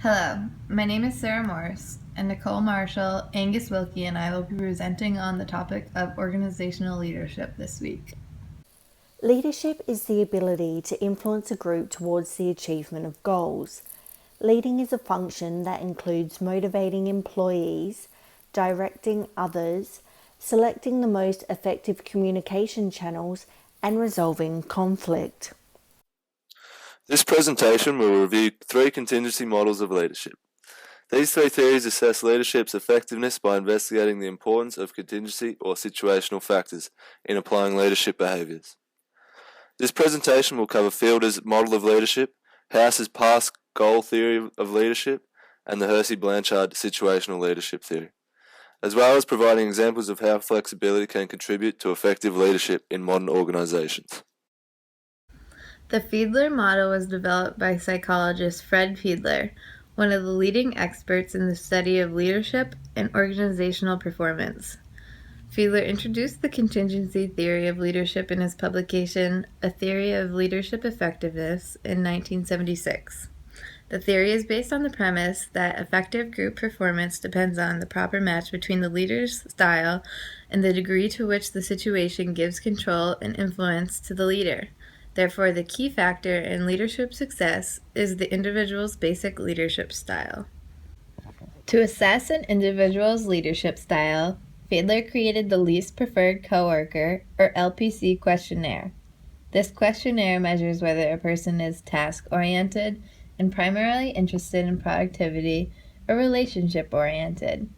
Hello, my name is Sarah Morris, and Nicole Marshall, Angus Wilkie, and I will be presenting on the topic of organizational leadership this week. Leadership is the ability to influence a group towards the achievement of goals. Leading is a function that includes motivating employees, directing others, selecting the most effective communication channels, and resolving conflict. This presentation will review three contingency models of leadership. These three theories assess leadership's effectiveness by investigating the importance of contingency or situational factors in applying leadership behaviours. This presentation will cover Fielder's model of leadership, House's past goal theory of leadership, and the Hersey-Blanchard situational leadership theory, as well as providing examples of how flexibility can contribute to effective leadership in modern organisations. The Fiedler model was developed by psychologist Fred Fiedler, one of the leading experts in the study of leadership and organizational performance. Fiedler introduced the contingency theory of leadership in his publication, A Theory of Leadership Effectiveness, in 1976. The theory is based on the premise that effective group performance depends on the proper match between the leader's style and the degree to which the situation gives control and influence to the leader. Therefore, the key factor in leadership success is the individual's basic leadership style. To assess an individual's leadership style, Fiedler created the Least Preferred Coworker, or LPC questionnaire. This questionnaire measures whether a person is task-oriented and primarily interested in productivity or relationship-oriented.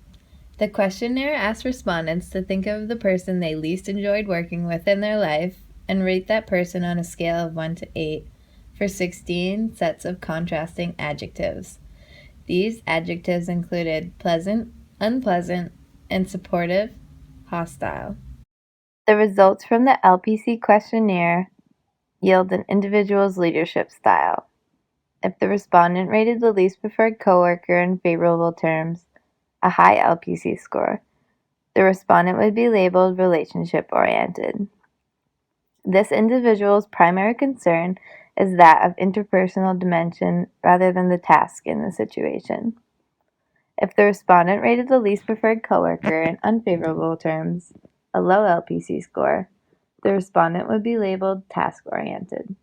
The questionnaire asks respondents to think of the person they least enjoyed working with in their life and rate that person on a scale of 1 to 8 for 16 sets of contrasting adjectives. These adjectives included pleasant, unpleasant, and supportive, hostile. The results from the LPC questionnaire yield an individual's leadership style. If the respondent rated the least preferred coworker in favorable terms, a high LPC score, the respondent would be labeled relationship-oriented. This individual's primary concern is that of interpersonal dimension rather than the task in the situation. If the respondent rated the least preferred coworker in unfavorable terms, a low LPC score, the respondent would be labeled task-oriented.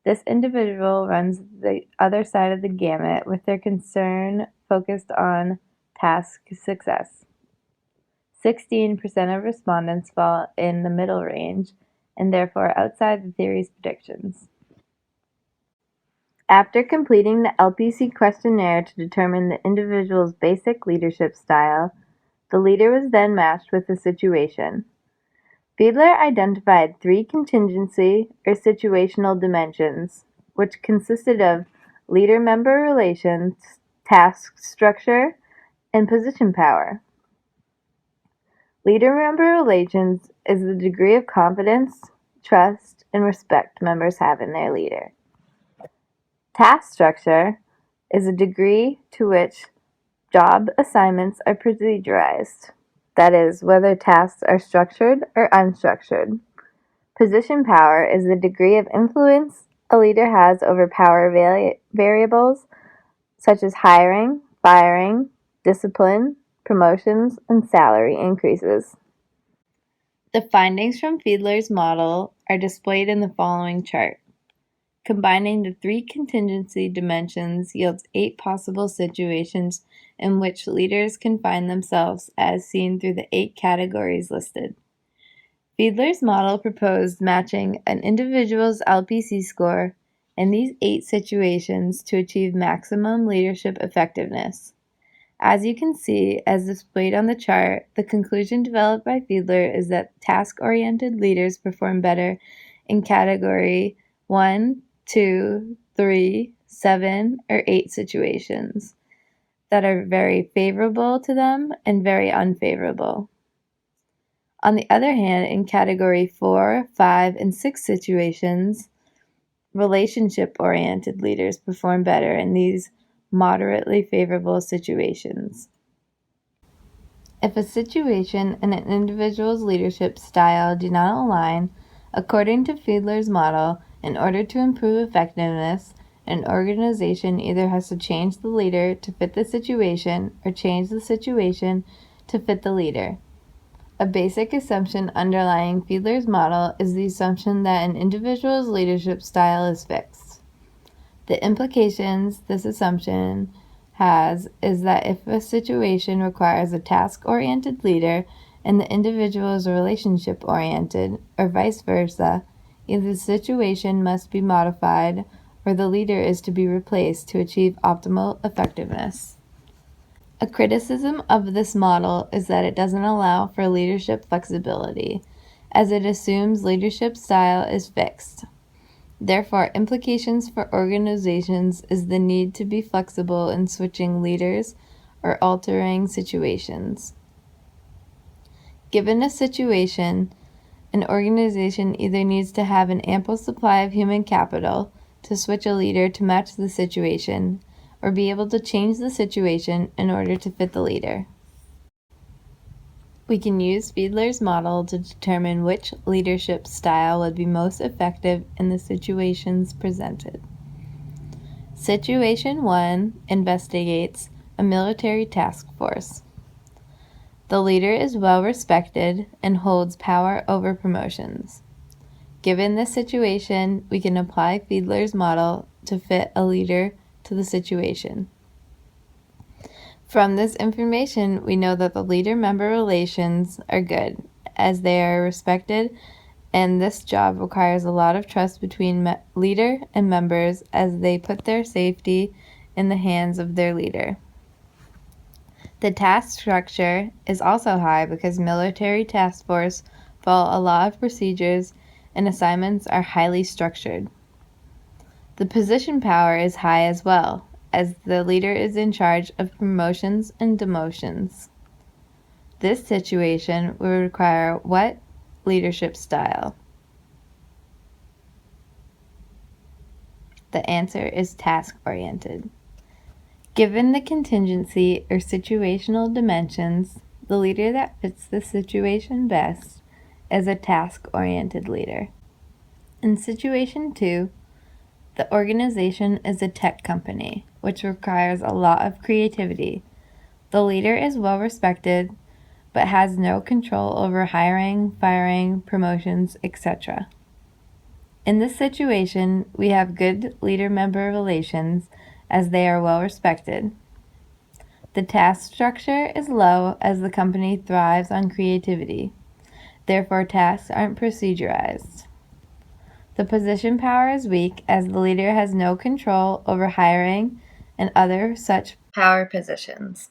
This individual runs the other side of the gamut with their concern focused on task success. 16% of respondents fall in the middle range and therefore outside the theory's predictions. After completing the LPC questionnaire to determine the individual's basic leadership style, the leader was then matched with the situation. Fiedler identified 3 contingency or situational dimensions, which consisted of leader-member relations, task structure, and position power. Leader-member relations is the degree of confidence, trust, and respect members have in their leader. Task structure is a degree to which job assignments are procedurized, that is, whether tasks are structured or unstructured. Position power is the degree of influence a leader has over power variables such as hiring, firing, discipline, promotions, and salary increases. The findings from Fiedler's model are displayed in the following chart. Combining the 3 contingency dimensions yields 8 possible situations in which leaders can find themselves as seen through the 8 categories listed. Fiedler's model proposed matching an individual's LPC score in these 8 situations to achieve maximum leadership effectiveness. As you can see, as displayed on the chart, the conclusion developed by Fiedler is that task-oriented leaders perform better in category 1, 2, 3, 7, or 8 situations that are very favorable to them and very unfavorable. On the other hand, in category 4, 5, and 6 situations, relationship-oriented leaders perform better in these moderately favorable situations. If a situation and an individual's leadership style do not align, according to Fiedler's model, in order to improve effectiveness, An organization either has to change the leader to fit the situation or change the situation to fit the leader. A basic assumption underlying Fiedler's model is the assumption that an individual's leadership style is fixed. The implications this assumption has is that if a situation requires a task-oriented leader and the individual is relationship-oriented, or vice versa, either the situation must be modified or the leader is to be replaced to achieve optimal effectiveness. A criticism of this model is that it doesn't allow for leadership flexibility, as it assumes leadership style is fixed. Therefore, implications for organizations is the need to be flexible in switching leaders or altering situations. Given a situation, an organization either needs to have an ample supply of human capital to switch a leader to match the situation, or be able to change the situation in order to fit the leader. We can use Fiedler's model to determine which leadership style would be most effective in the situations presented. Situation 1 investigates a military task force. The leader is well respected and holds power over promotions. Given this situation, we can apply Fiedler's model to fit a leader to the situation. From this information, we know that the leader-member relations are good, as they are respected, and this job requires a lot of trust between leader and members as they put their safety in the hands of their leader. The task structure is also high because military task force follow a lot of procedures and assignments are highly structured. The position power is high as well, as the leader is in charge of promotions and demotions. This situation will require what leadership style? The answer is task-oriented. Given the contingency or situational dimensions, the leader that fits the situation best is a task-oriented leader. In situation 2, the organization is a tech company, which requires a lot of creativity. The leader is well respected, but has no control over hiring, firing, promotions, etc. In this situation, we have good leader-member relations as they are well respected. The task structure is low as the company thrives on creativity. Therefore, tasks aren't procedurized. The position power is weak as the leader has no control over hiring and other such power positions.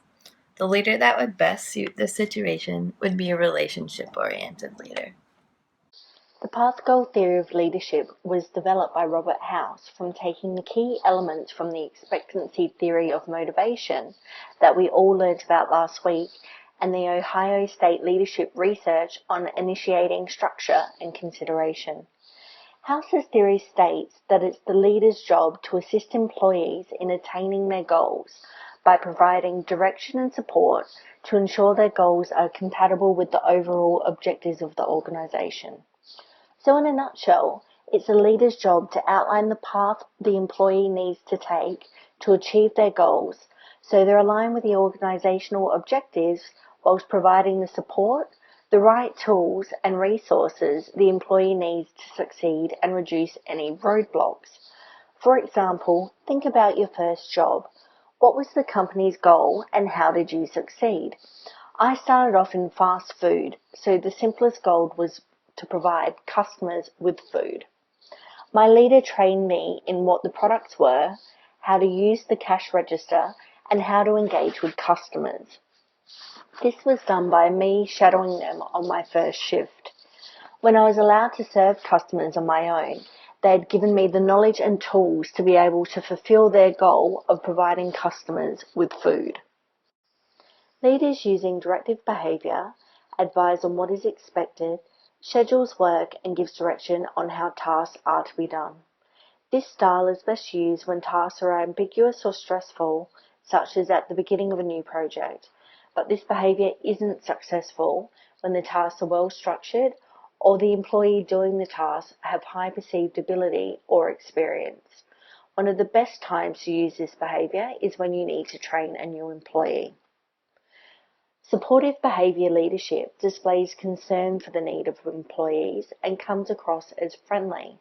The leader that would best suit this situation would be a relationship-oriented leader. The path goal theory of leadership was developed by Robert House from taking the key elements from the expectancy theory of motivation that we all learned about last week and the Ohio State leadership research on initiating structure and consideration. House's theory states that it's the leader's job to assist employees in attaining their goals by providing direction and support to ensure their goals are compatible with the overall objectives of the organization. So in a nutshell, it's a leader's job to outline the path the employee needs to take to achieve their goals so they're aligned with the organizational objectives whilst providing the support, the right tools and resources the employee needs to succeed and reduce any roadblocks. For example, think about your first job. What was the company's goal and how did you succeed? I started off in fast food, so the simplest goal was to provide customers with food. My leader trained me in what the products were, how to use the cash register, and how to engage with customers. This was done by me shadowing them on my first shift. When I was allowed to serve customers on my own, they had given me the knowledge and tools to be able to fulfill their goal of providing customers with food. Leaders using directive behavior advise on what is expected, schedules work, and gives direction on how tasks are to be done. This style is best used when tasks are ambiguous or stressful, such as at the beginning of a new project, but this behavior isn't successful when the tasks are well structured or the employee doing the task have high perceived ability or experience. One of the best times to use this behaviour is when you need to train a new employee. Supportive behaviour leadership displays concern for the need of employees and comes across as friendly.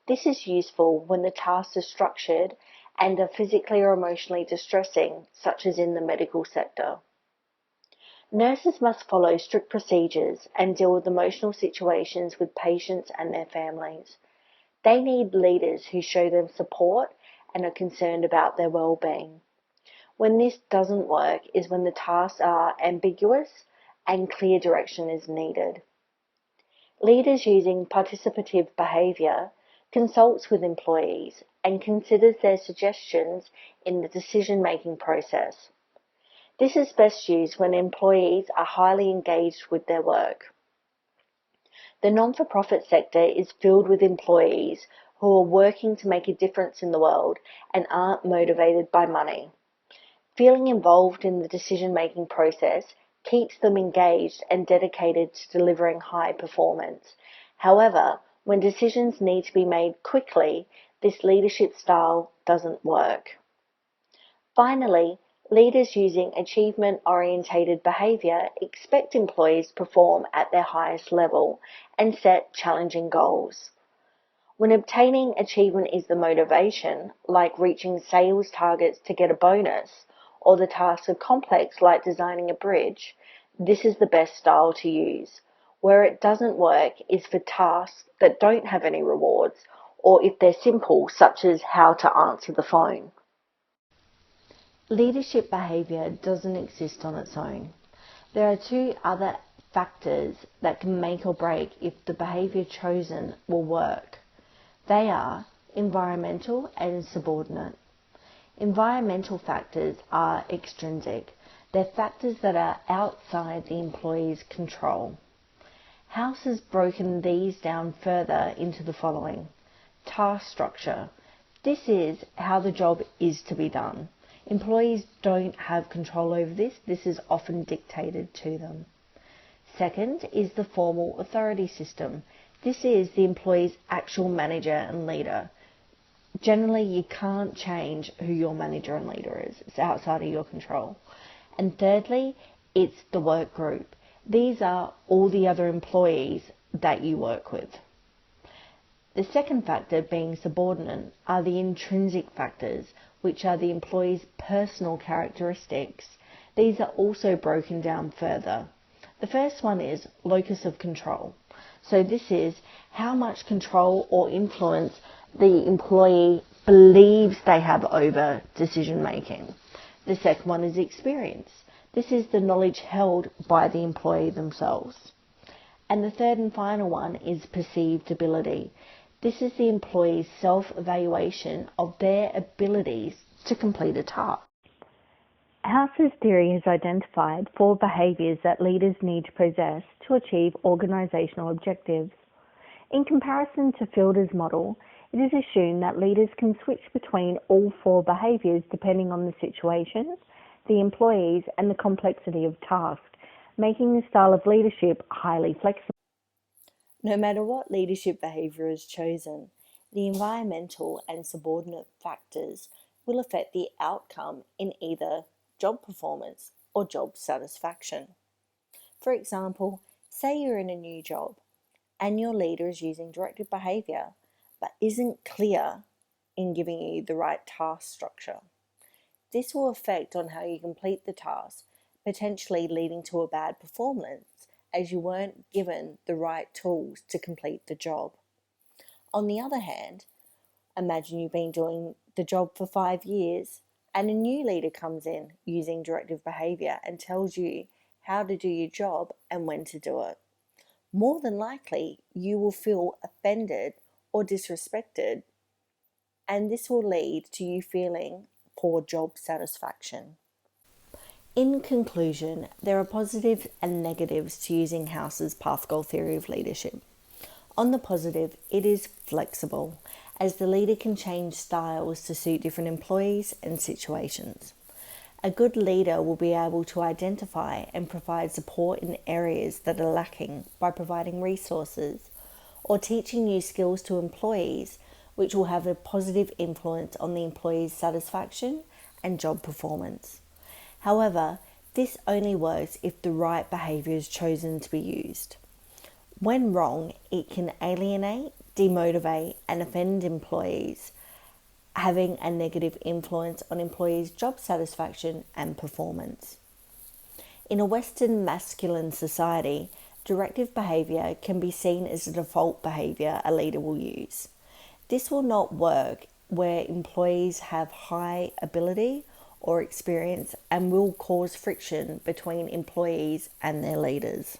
This is useful when the tasks are structured and are physically or emotionally distressing, such as in the medical sector. Nurses must follow strict procedures and deal with emotional situations with patients and their families. They need leaders who show them support and are concerned about their well-being. When this doesn't work is when the tasks are ambiguous and clear direction is needed. Leaders using participative behaviour consults with employees and considers their suggestions in the decision-making process. This is best used when employees are highly engaged with their work. The non-for-profit sector is filled with employees who are working to make a difference in the world and aren't motivated by money. Feeling involved in the decision-making process keeps them engaged and dedicated to delivering high performance. However, when decisions need to be made quickly, this leadership style doesn't work. Finally, leaders using achievement-orientated behaviour expect employees to perform at their highest level and set challenging goals. When obtaining achievement is the motivation, like reaching sales targets to get a bonus, or the tasks are complex like designing a bridge, this is the best style to use. Where it doesn't work is for tasks that don't have any rewards, or if they're simple, such as how to answer the phone. Leadership behaviour doesn't exist on its own. There are two other factors that can make or break if the behaviour chosen will work. They are environmental and subordinate. Environmental factors are extrinsic. They're factors that are outside the employee's control. House has broken these down further into the following. Task structure. This is how the job is to be done. Employees don't have control over this. This is often dictated to them. Second is the formal authority system. This is the employee's actual manager and leader. Generally, you can't change who your manager and leader is. It's outside of your control. And thirdly, it's the work group. These are all the other employees that you work with. The second factor, being subordinate, are the intrinsic factors, which are the employee's personal characteristics. These are also broken down further. The first one is locus of control. So this is how much control or influence the employee believes they have over decision making. The second one is experience. This is the knowledge held by the employee themselves. And the third and final one is perceived ability. This is the employee's self-evaluation of their abilities to complete a task. House's theory has identified 4 behaviours that leaders need to possess to achieve organisational objectives. In comparison to Fielder's model, it is assumed that leaders can switch between all 4 behaviours depending on the situation, the employees, and the complexity of task, making the style of leadership highly flexible. No matter what leadership behaviour is chosen, the environmental and subordinate factors will affect the outcome in either job performance or job satisfaction. For example, say you're in a new job and your leader is using directive behaviour but isn't clear in giving you the right task structure. This will affect on how you complete the task, potentially leading to a bad performance as you weren't given the right tools to complete the job. On the other hand, imagine you've been doing the job for 5 years and a new leader comes in using directive behaviour and tells you how to do your job and when to do it. More than likely, you will feel offended or disrespected, and this will lead to you feeling poor job satisfaction. In conclusion, there are positives and negatives to using House's path goal theory of leadership. On the positive, it is flexible, as the leader can change styles to suit different employees and situations. A good leader will be able to identify and provide support in areas that are lacking by providing resources or teaching new skills to employees which will have a positive influence on the employee's satisfaction and job performance. However, this only works if the right behaviour is chosen to be used. When wrong, it can alienate, demotivate, and offend employees, having a negative influence on employees' job satisfaction and performance. In a Western masculine society, directive behaviour can be seen as the default behaviour a leader will use. This will not work where employees have high ability or experience and will cause friction between employees and their leaders.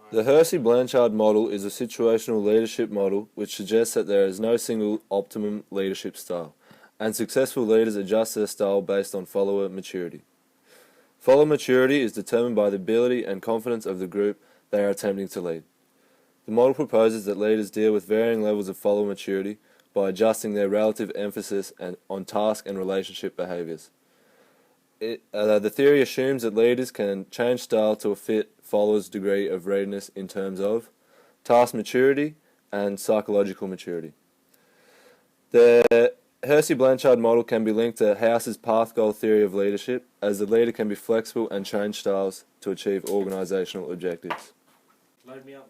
The Hersey-Blanchard model is a situational leadership model which suggests that there is no single optimum leadership style, and successful leaders adjust their style based on follower maturity. Follower maturity is determined by the ability and confidence of the group they are attempting to lead. The model proposes that leaders deal with varying levels of follower maturity by adjusting their relative emphasis on task and relationship behaviours. The theory assumes that leaders can change style to fit followers' degree of readiness in terms of task maturity and psychological maturity. The Hersey-Blanchard model can be linked to House's path goal theory of leadership, as the leader can be flexible and change styles to achieve organisational objectives. Load me up.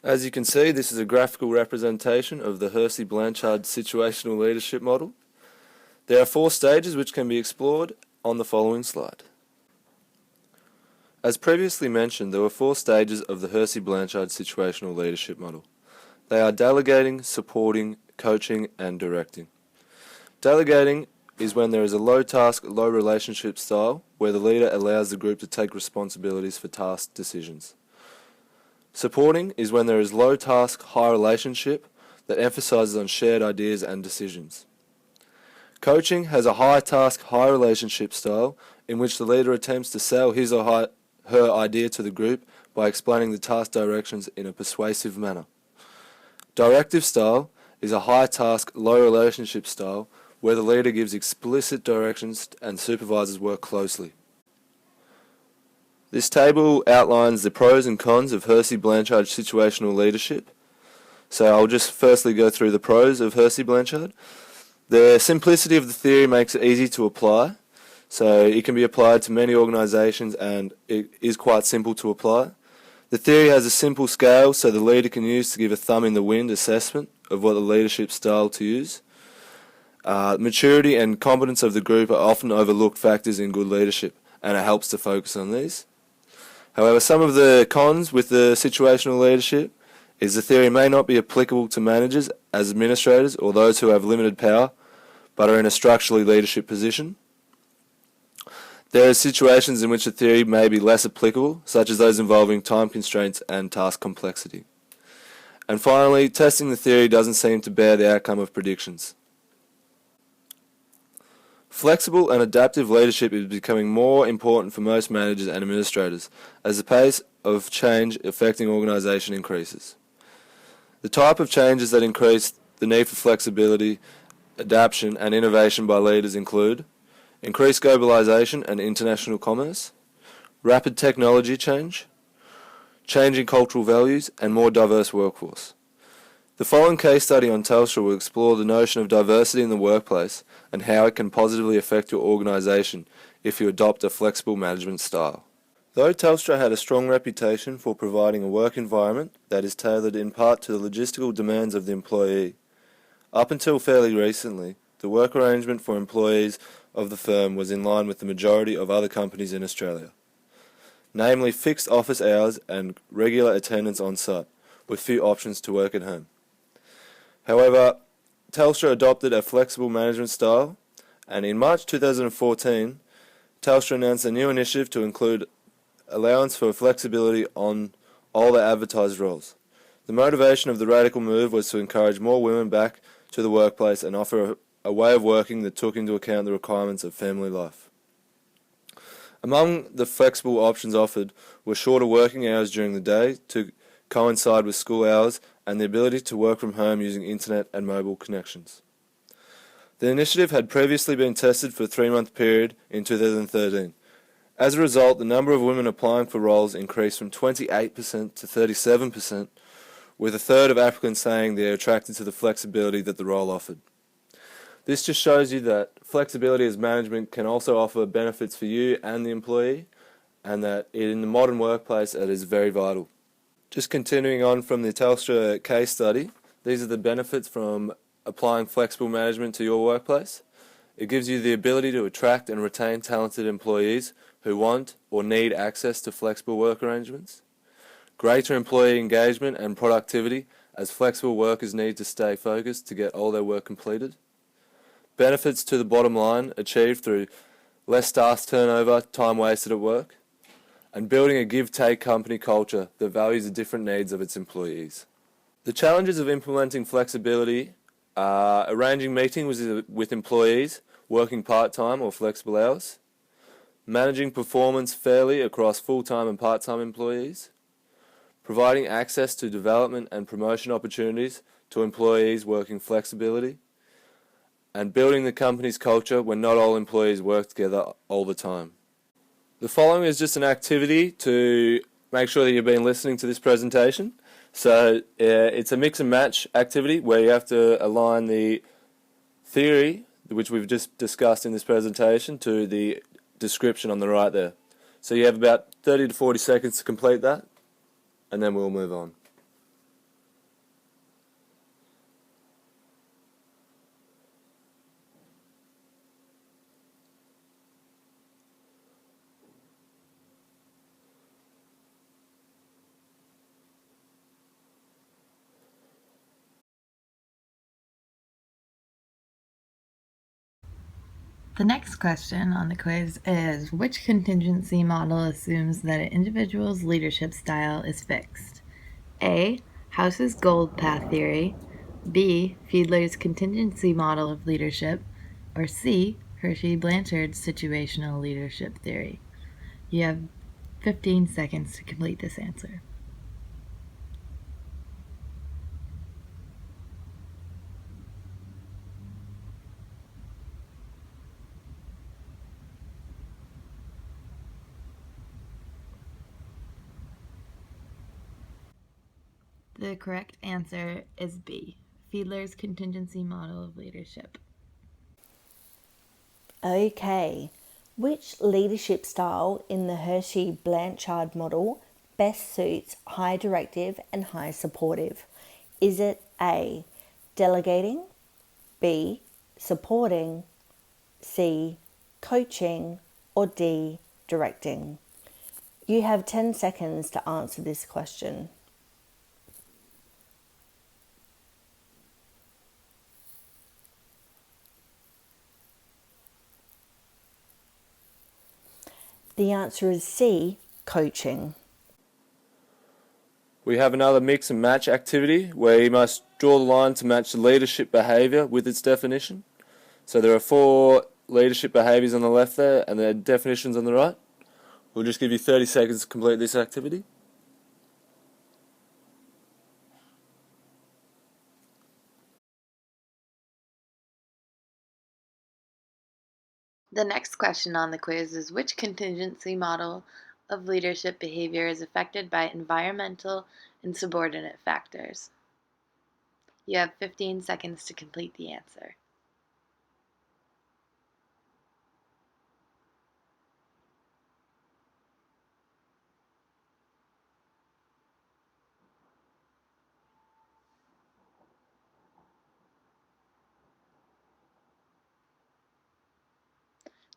As you can see, this is a graphical representation of the Hersey-Blanchard situational leadership model. There are 4 stages which can be explored on the following slide. As previously mentioned, there were 4 stages of the Hersey-Blanchard situational leadership model. They are delegating, supporting, coaching, and directing. Delegating is when there is a low task, low relationship style where the leader allows the group to take responsibilities for task decisions. Supporting is when there is low task, high relationship that emphasises on shared ideas and decisions. Coaching has a high task, high relationship style in which the leader attempts to sell his or her idea to the group by explaining the task directions in a persuasive manner. Directive style is a high task, low relationship style where the leader gives explicit directions and supervisors work closely. This table outlines the pros and cons of Hersey-Blanchard situational leadership. So I'll just firstly go through the pros of Hersey-Blanchard. The simplicity of the theory makes it easy to apply. So it can be applied to many organisations and it is quite simple to apply. The theory has a simple scale so the leader can use to give a thumb in the wind assessment of what the leadership style to use. Maturity and competence of the group are often overlooked factors in good leadership, and it helps to focus on these. However, some of the cons with the situational leadership is the theory may not be applicable to managers as administrators or those who have limited power but are in a structurally leadership position. There are situations in which the theory may be less applicable, such as those involving time constraints and task complexity. And finally, testing the theory doesn't seem to bear the outcome of predictions. Flexible and adaptive leadership is becoming more important for most managers and administrators as the pace of change affecting organisation increases. The type of changes that increase the need for flexibility, adaptation and innovation by leaders include increased globalisation and international commerce, rapid technology change, changing cultural values and more diverse workforce. The following case study on Telstra will explore the notion of diversity in the workplace and how it can positively affect your organisation if you adopt a flexible management style. Though Telstra had a strong reputation for providing a work environment that is tailored in part to the logistical demands of the employee, up until fairly recently, the work arrangement for employees of the firm was in line with the majority of other companies in Australia, namely fixed office hours and regular attendance on site, with few options to work at home. However, Telstra adopted a flexible management style, and in March 2014, Telstra announced a new initiative to include allowance for flexibility on all their advertised roles. The motivation of the radical move was to encourage more women back to the workplace and offer a way of working that took into account the requirements of family life. Among the flexible options offered were shorter working hours during the day to coincide with school hours and the ability to work from home using internet and mobile connections. The initiative had previously been tested for a 3-month period in 2013. As a result, the number of women applying for roles increased from 28% to 37%, with a third of applicants saying they're attracted to the flexibility that the role offered. This just shows you that flexibility as management can also offer benefits for you and the employee, and that in the modern workplace it is very vital. Just continuing on from the Telstra case study, these are the benefits from applying flexible management to your workplace. It gives you the ability to attract and retain talented employees who want or need access to flexible work arrangements. Greater employee engagement and productivity as flexible workers need to stay focused to get all their work completed. Benefits to the bottom line achieved through less staff turnover, time wasted at work, and building a give-take company culture that values the different needs of its employees. The challenges of implementing flexibility are arranging meetings with employees working part-time or flexible hours, managing performance fairly across full-time and part-time employees, providing access to development and promotion opportunities to employees working flexibility, and building the company's culture when not all employees work together all the time. The following is just an activity to make sure that you've been listening to this presentation. So it's a mix and match activity where you have to align the theory, which we've just discussed in this presentation, to the description on the right there. So you have about 30 to 40 seconds to complete that, and then we'll move on. The next question on the quiz is, which contingency model assumes that an individual's leadership style is fixed? A. House's gold path theory, B. Fiedler's contingency model of leadership, or C. Hershey-Blanchard's situational leadership theory. You have 15 seconds to complete this answer. The correct answer is B. Fiedler's contingency model of leadership. Okay, which leadership style in the Hershey-Blanchard model best suits high directive and high supportive? Is it A, delegating, B, supporting, C, coaching, or D, directing? You have 10 seconds to answer this question. The answer is C, coaching. We have another mix and match activity where you must draw the line to match the leadership behaviour with its definition. So there are 4 leadership behaviours on the left there and the definitions on the right. We'll just give you 30 seconds to complete this activity. The next question on the quiz is, which contingency model of leadership behavior is affected by environmental and subordinate factors? You have 15 seconds to complete the answer.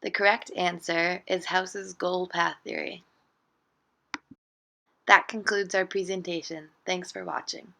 The correct answer is House's goal path theory. That concludes our presentation. Thanks for watching.